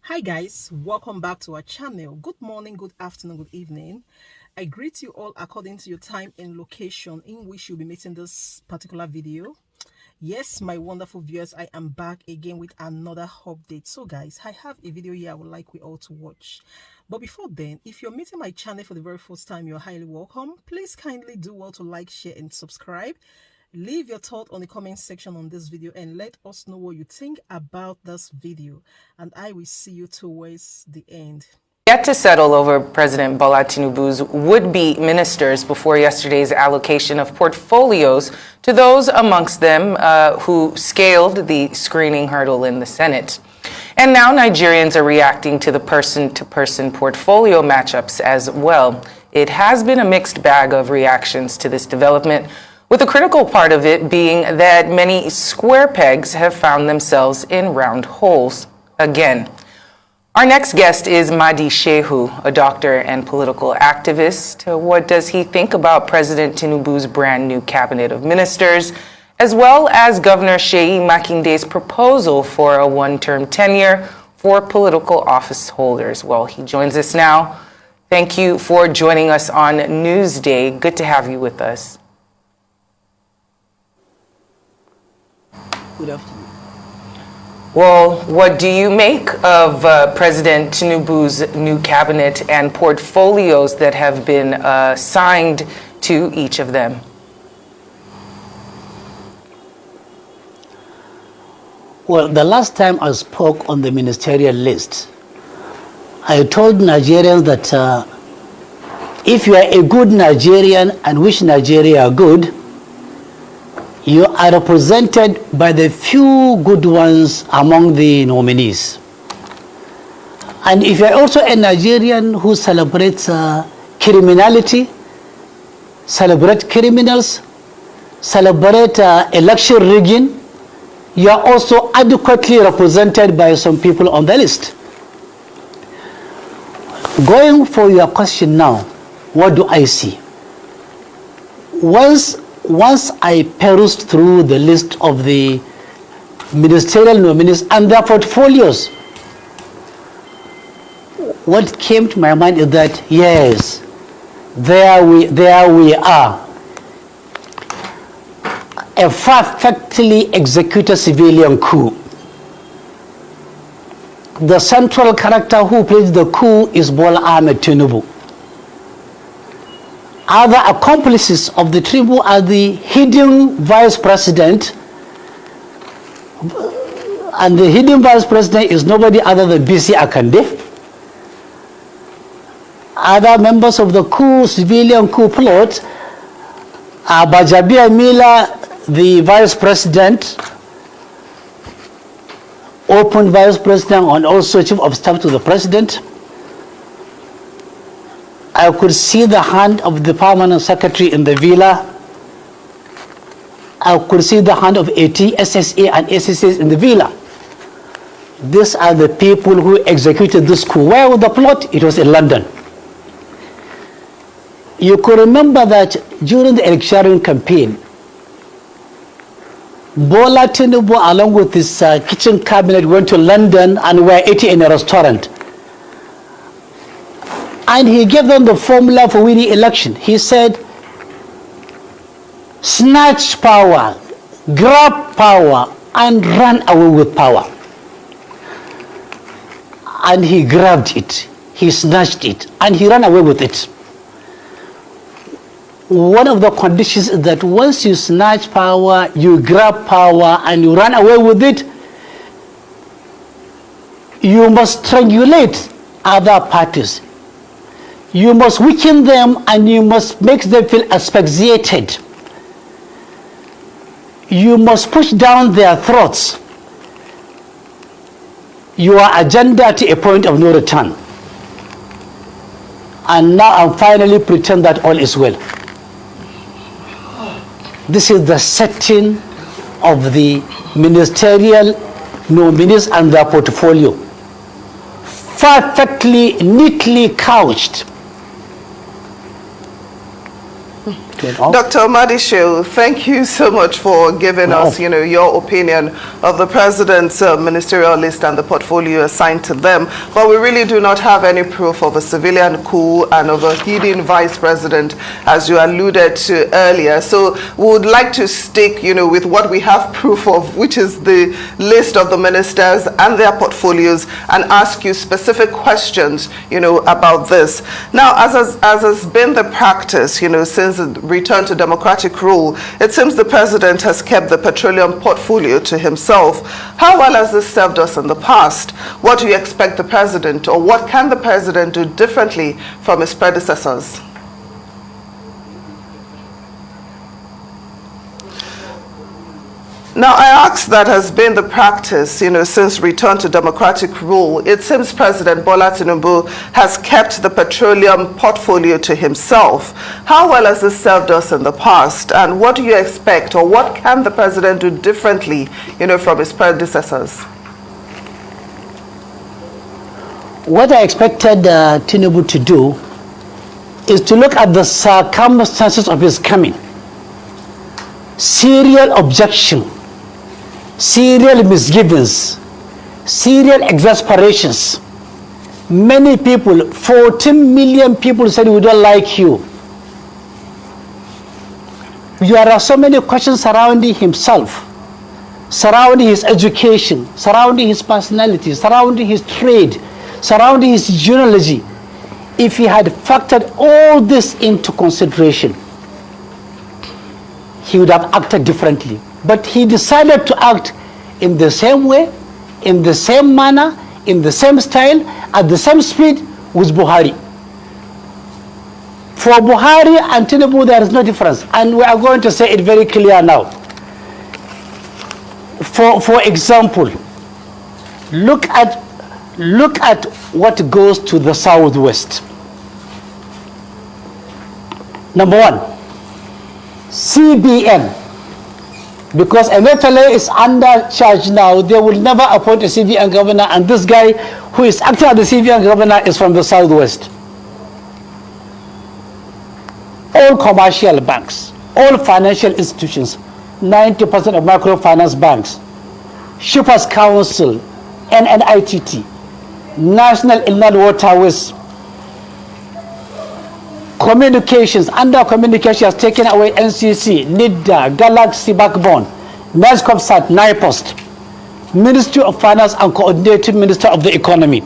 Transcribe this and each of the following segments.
Hi guys, welcome back to our channel. Good morning, good afternoon, good evening. I greet you all according to your time and location in which you'll be meeting this particular video. Yes, my wonderful viewers, I am back again with another update. So guys, I have a video here I would like we all to watch. But before then, if you're meeting my channel for the very first time, you're highly welcome. Please kindly do well to like, share and subscribe. Leave your thought on the comment section on this video and let us know what you think about this video, and I will see you towards the end. Yet to settle over President Bola Tinubu's would-be ministers before yesterday's allocation of portfolios to those amongst them who scaled the screening hurdle in the Senate. And now Nigerians are reacting to the person-to-person portfolio matchups as well. It has been a mixed bag of reactions to this development, with the critical part of it being that many square pegs have found themselves in round holes again. Our next guest is Madi Shehu, a doctor and political activist. What does he think about President Tinubu's brand new cabinet of ministers, as well as Governor Seyi Makinde's proposal for a one-term tenure for political office holders? Well, he joins us now. Thank you for joining us on Newsday. Good to have you with us. Good afternoon. Well, what do you make of President Tinubu's new cabinet and portfolios that have been assigned to each of them? Well, the last time I spoke on the ministerial list, I told Nigerians that if you are a good Nigerian and wish Nigeria good, you are represented by the few good ones among the nominees. And if you are also a Nigerian who celebrates criminality, celebrate criminals, celebrate election rigging, you are also adequately represented by some people on the list. Going for your question now, what do I see? Once I perused through the list of the ministerial nominees and their portfolios, what came to my mind is that, yes, there we are. A perfectly executed civilian coup. The central character who plays the coup is Bola Ahmed Tinubu. Other accomplices of the Tinubu are the hidden vice president, and the hidden vice president is nobody other than BC Akande. Other members of the coup, civilian coup plot, are Bajabia Mila, the vice president, open vice president, and also chief of staff to the president. I could see the hand of the permanent secretary in the villa. I could see the hand of AT, SSA, and SSA in the villa. These are the people who executed this coup. Where was the plot? It was in London. You could remember that during the election campaign, Bola Tinubu, along with his kitchen cabinet, went to London and were eating in a restaurant. And he gave them the formula for winning election. He said, snatch power, grab power, and run away with power. And he grabbed it, he snatched it, and he ran away with it. One of the conditions is that once you snatch power, you grab power, and you run away with it, you must strangulate other parties. You must weaken them and you must make them feel asphyxiated. You must push down their throats, your agenda to a point of no return. And now I'm finally pretend that all is well. This is the setting of the ministerial nominees and their portfolio. Perfectly, neatly couched. Dr. Madisho, thank you so much for giving us, your opinion of the president's ministerial list and the portfolio assigned to them. But we really do not have any proof of a civilian coup and of a hidden vice president, as you alluded to earlier. So we would like to stick, with what we have proof of, which is the list of the ministers and their portfolios, and ask you specific questions, about this. Now, as has been the practice, since the return to democratic rule, it seems the president has kept the petroleum portfolio to himself. How well has this served us in the past? What do you expect the president, or what can the president do differently from his predecessors? Now, I ask that has been the practice, since return to democratic rule. It seems President Bola Tinubu has kept the petroleum portfolio to himself. How well has this served us in the past? And what do you expect, or what can the president do differently, from his predecessors? What I expected Tinubu to do is to look at the circumstances of his coming. Serial objection, serial misgivings, serial exasperations. Many people, 14 million people said, we don't like you. There are so many questions surrounding himself, surrounding his education, surrounding his personality, surrounding his trade, surrounding his genealogy. If he had factored all this into consideration, he would have acted differently. But he decided to act in the same way, in the same manner, in the same style, at the same speed with Buhari. For Buhari and Tinubu, there is no difference. And we are going to say it very clear now. For example, look at what goes to the southwest. Number one, CBN. Because MFLA is under charge now, they will never appoint a CBN governor, and this guy who is acting as the CBN governor is from the southwest. All commercial banks, all financial institutions, 90% of microfinance banks, Shippers Council, NNITT, National Inland Waterways, communications, under communication has taken away NCC, NIDA, Galaxy Backbone, NESCOPSAT, NIPOST, Ministry of Finance and Coordinating Minister of the Economy,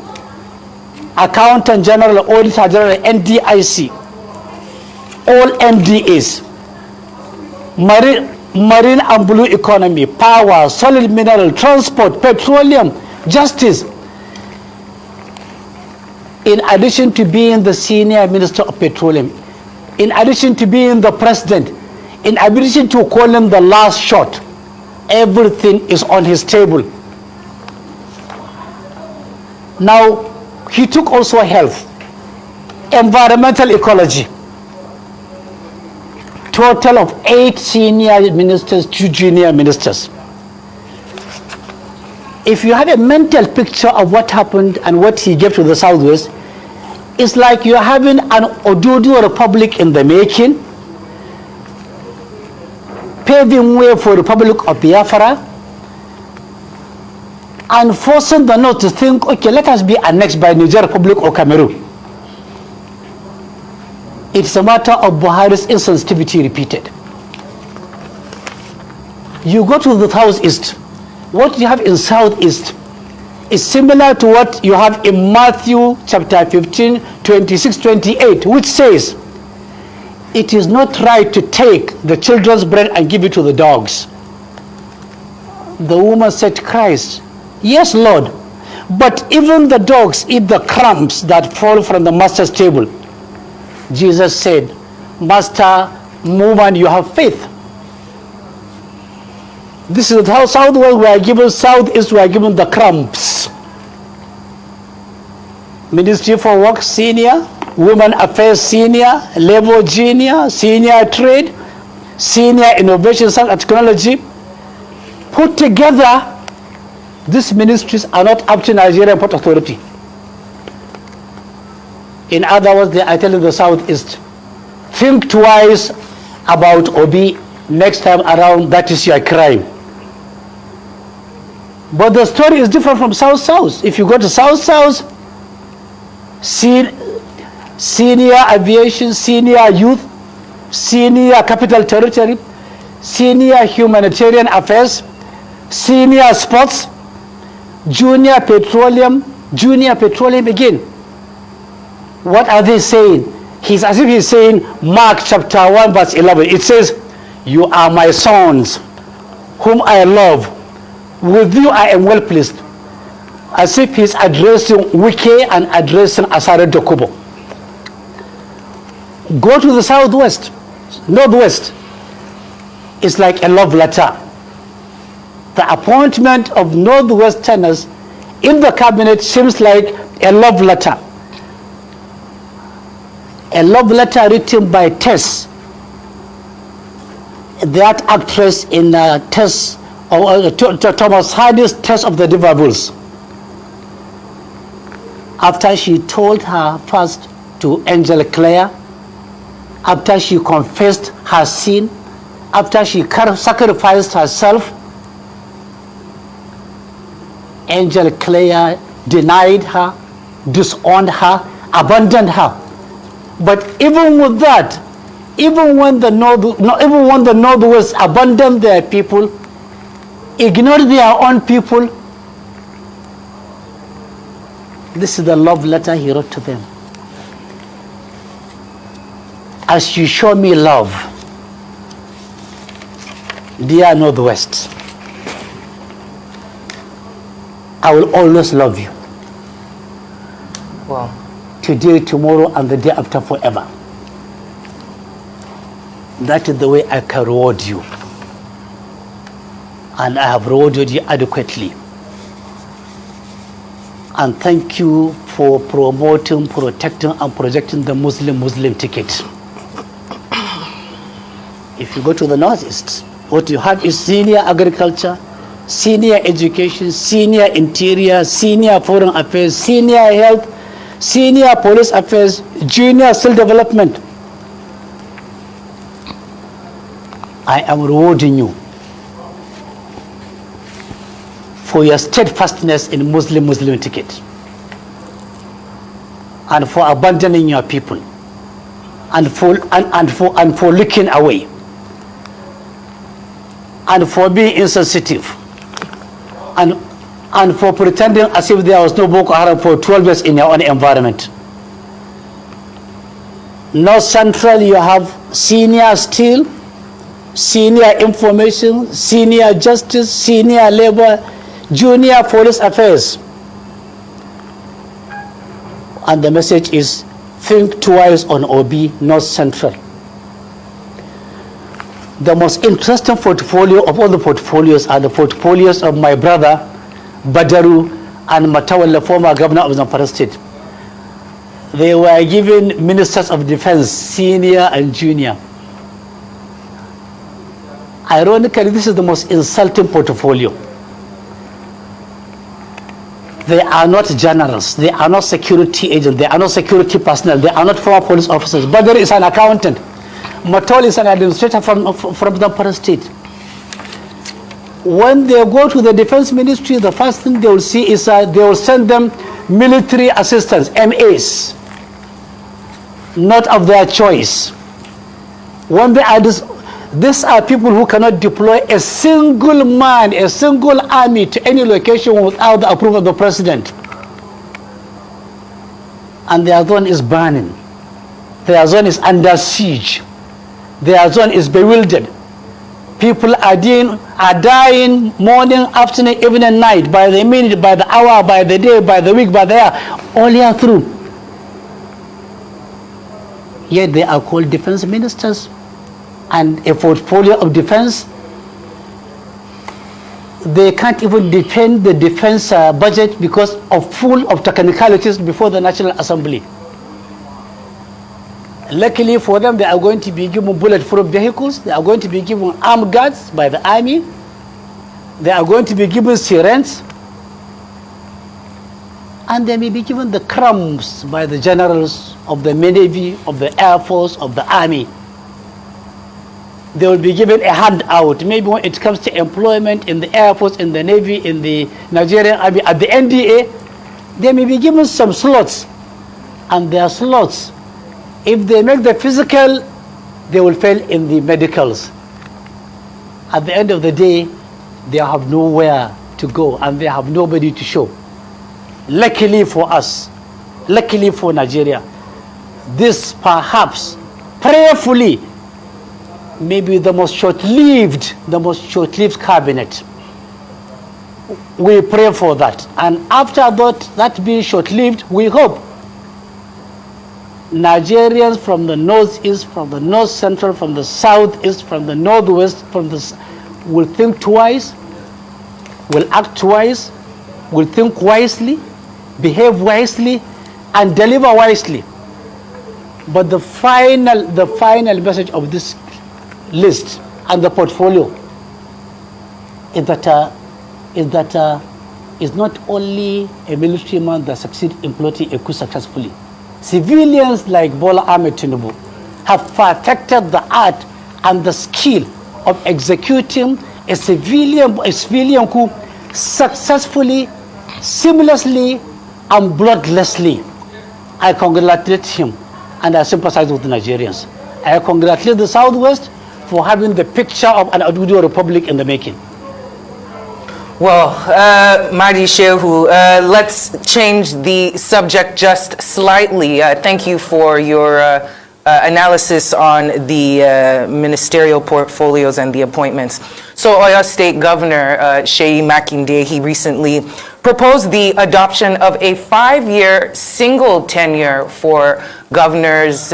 Accountant General, Auditor General, NDIC, all MDAs, Marine and Blue Economy, Power, Solid Mineral, Transport, Petroleum, Justice. In addition to being the senior minister of petroleum, in addition to being the president, in addition to calling the last shot, everything is on his table. Now, he took also health, environmental ecology, total of 8 senior ministers, 2 junior ministers. If you have a mental picture of what happened and what he gave to the Southwest, it's like you're having an Odudu Republic in the making, paving way for the Republic of Biafra, and forcing the North to think, okay, let us be annexed by Niger Republic or Cameroon. It's a matter of Buhari's insensitivity repeated. You go to the Southeast. What you have in Southeast is similar to what you have in Matthew chapter 15, 26, 28, which says, it is not right to take the children's bread and give it to the dogs. The woman said, Christ, yes, Lord, but even the dogs eat the crumbs that fall from the master's table. Jesus said, Master, woman, you have faith. This is how Southwest we are given, Southeast we are given the crumbs. Ministry for Work, senior. Women Affairs, senior. Labor, junior. Senior Trade. Senior Innovation and Technology. Put together, these ministries are not up to Nigerian Port Authority. In other words, they are telling the Southeast, think twice about Obi next time around, that is your crime. But the story is different from South-South. If you go to South-South, senior aviation, senior youth, senior capital territory, senior humanitarian affairs, senior sports, junior petroleum again. What are they saying? He's as if he's saying Mark chapter 1 verse 11. It says, "You are my sons, whom I love. With you I am well pleased." As if he's addressing Wike and addressing Asare Dokubo. Go to the southwest, northwest. It's like a love letter. The appointment of northwesterners in the cabinet seems like a love letter. A love letter written by Tess, that actress in Tess, Thomas Hardy's Tess of the Devils. After she told her first to Angel Clare, after she confessed her sin, after she sacrificed herself, Angel Clare denied her, disowned her, abandoned her. But even with that, even when the Northwest abandoned their people, ignored their own people, this is the love letter he wrote to them. As you show me love, dear Northwest, I will always love you. Well, today, tomorrow, and the day after, forever. That is the way I can reward you. And I have rewarded you adequately. And thank you for promoting, protecting, and projecting the Muslim ticket. If you go to the Northeast, what you have is senior agriculture, senior education, senior interior, senior foreign affairs, senior health, senior police affairs, junior skill development. I am rewarding you for your steadfastness in Muslim ticket, and for abandoning your people, and for looking away, and for being insensitive, and for pretending as if there was no Boko Haram for 12 years in your own environment. North Central, you have senior steel, senior information, senior justice, senior labor, junior police affairs. And the message is, think twice on OB, North Central. The most interesting portfolio of all the portfolios are the portfolios of my brother Badaru and Matawalla, former governor of Zamfara State. They were given ministers of defense, senior and junior. Ironically, this is the most insulting portfolio. They are not generals, they are not security agents, they are not security personnel, they are not former police officers. Badar is an accountant. Matol is an administrator from Zamfara State. When they go to the defense ministry, the first thing they will see is they will send them military assistants, MAs, not of their choice. When they are these are people who cannot deploy a single man, a single army to any location without the approval of the president. And their zone is burning. Their zone is under siege. Their zone is bewildered. People are dying morning, afternoon, evening, night, by the minute, by the hour, by the day, by the week, by the year, all year through. Yet they are called defense ministers. And a portfolio of defense, they can't even defend the defense budget because of full of technicalities before the National Assembly. Luckily for them, they are going to be given bulletproof vehicles. They are going to be given armed guards by the army. They are going to be given sirens. And they may be given the crumbs by the generals of the Navy, of the Air Force, of the Army. they will be given a handout. Maybe when it comes to employment in the Air Force, in the Navy, in the Nigerian Army, at the NDA, they may be given some slots. And their slots, if they make the physical, they will fail in the medicals. At the end of the day, they have nowhere to go and they have nobody to show. Luckily for us, luckily for Nigeria, this perhaps, prayerfully, maybe the most short-lived cabinet. We pray for that. And after that being short-lived, we hope Nigerians from the northeast, from the north central, from the southeast, from the northwest, will think twice, will act twice, will think wisely, behave wisely, and deliver wisely. But the final message of this list and the portfolio is that it's not only a military man that succeeds in plotting a coup successfully. Civilians like Bola Ahmed Tinubu have perfected the art and the skill of executing a civilian coup successfully, seamlessly, and bloodlessly. I congratulate him and I sympathize with the Nigerians. I congratulate the Southwest for having the picture of an Abuja Republic in the making. Well, Mahdi Shehu, let's change the subject just slightly. Thank you for your analysis on the ministerial portfolios and the appointments. So Oyo State Governor Seyi Makinde, he recently proposed the adoption of a 5-year single tenure for governors,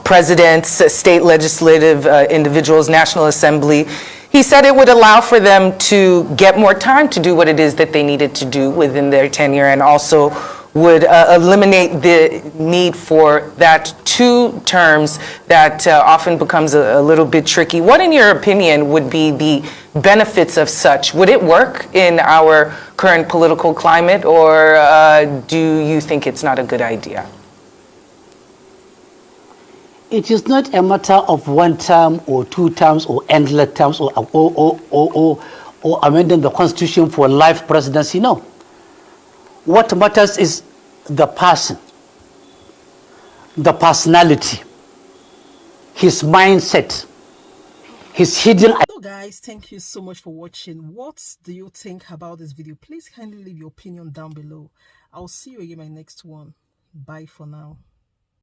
presidents, state legislative individuals, National Assembly. He said it would allow for them to get more time to do what it is that they needed to do within their tenure, and also would eliminate the need for that 2 terms that often becomes a little bit tricky. What, in your opinion, would be the benefits of such? Would it work in our current political climate, or do you think it's not a good idea? It is not a matter of 1 term or 2 terms or endless terms or amending the constitution for life presidency. No. What matters is the person, the personality, his mindset, his hidden. So guys, thank you so much for watching. What do you think about this video? Please kindly leave your opinion down below. I'll see you again in my next one. Bye for now.